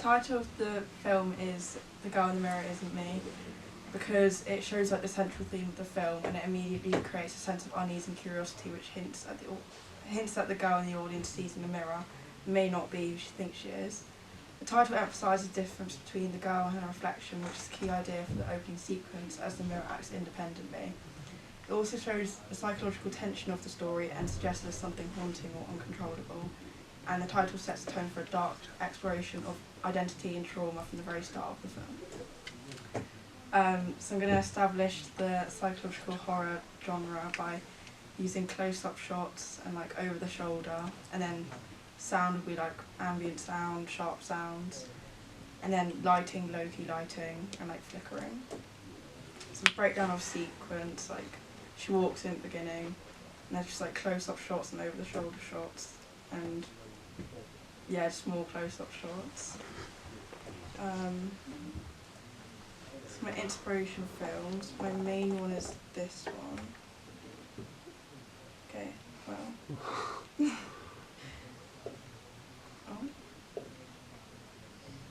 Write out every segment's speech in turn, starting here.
title of the film is The Girl in the Mirror Isn't Me, because it shows like the central theme of the film, and it immediately creates a sense of unease and curiosity, which hints at the girl in the audience sees in the mirror may not be who she thinks she is. The title emphasises the difference between the girl and her reflection, which is a key idea for the opening sequence, as the mirror acts independently. It also shows the psychological tension of the story and suggests there's something haunting or uncontrollable. And the title sets the tone for a dark exploration of identity and trauma from the very start of the film. So I'm going to establish the psychological horror genre by using close-up shots and like over the shoulder, and then sound would be like ambient sound, sharp sounds, and then lighting, low-key lighting, and like flickering. So a breakdown of sequence, like she walks in at the beginning, and there's just like close-up shots and over the shoulder shots, and yeah, just more close-up shots. So my inspiration films, my main one is this one. Okay, well. Oh.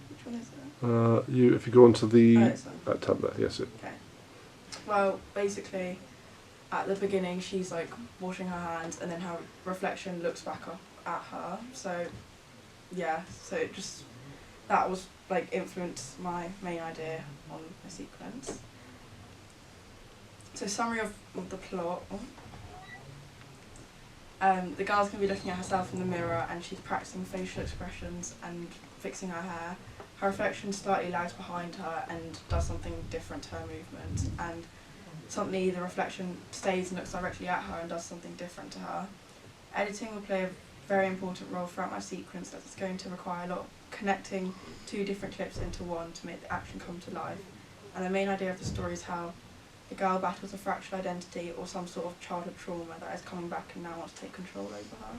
Which one is it? If you go onto the that tab there, yes. Okay. Well, basically, at the beginning, she's like washing her hands, and then her reflection looks back up at her. So, yeah. So it just that was like influenced my main idea on the sequence. So summary of the plot. The girl's going to be looking at herself in the mirror, and she's practicing facial expressions and fixing her hair. Her reflection slightly lags behind her and does something different to her movement, and suddenly the reflection stays and looks directly at her and does something different to her. Editing will play a very important role throughout my sequence, as it's going to require a lot of connecting two different clips into one to make the action come to life. And the main idea of the story is how the girl battles a fractured identity or some sort of childhood trauma that is coming back and now wants to take control over her.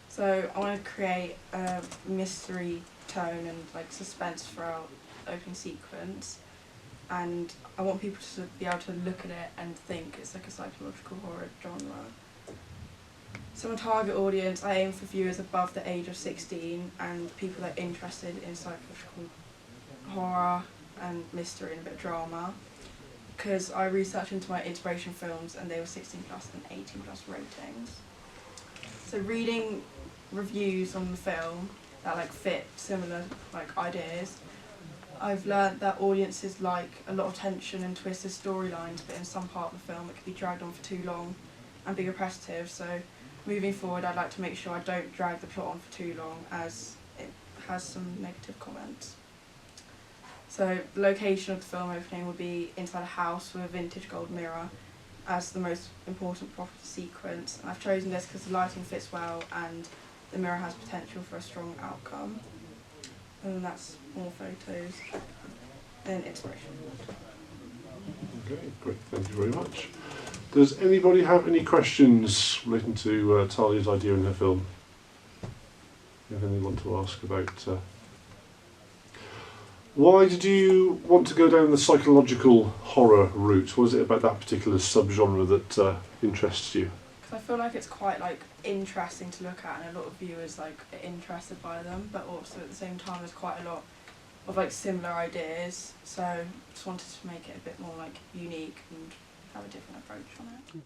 So I want to create a mystery tone and like suspense throughout the opening sequence, and I want people to be able to look at it and think it's like a psychological horror genre. So my target audience, I aim for viewers above the age of 16 and people that are interested in psychological horror and mystery and a bit of drama, because I researched into my inspiration films and they were 16 plus and 18 plus ratings. So reading reviews on the film that like fit similar like ideas, I've learnt that audiences like a lot of tension and twisted storylines, but in some part of the film it could be dragged on for too long and be repetitive. So moving forward, I'd like to make sure I don't drag the plot on for too long, as it has some negative comments. So the location of the film opening will be inside a house with a vintage gold mirror as the most important prop of the sequence. And I've chosen this because the lighting fits well and the mirror has potential for a strong outcome. And that's more photos and inspiration. Okay, great, thank you very much. Does anybody have any questions relating to Talia's idea in her film? You have anything you want to ask about? Why did you want to go down the psychological horror route? What is it about that particular subgenre that interests you? Because I feel like it's quite like interesting to look at, and a lot of viewers like are interested by them, but also at the same time there's quite a lot of like similar ideas. So just wanted to make it a bit more like unique and have a different approach on it.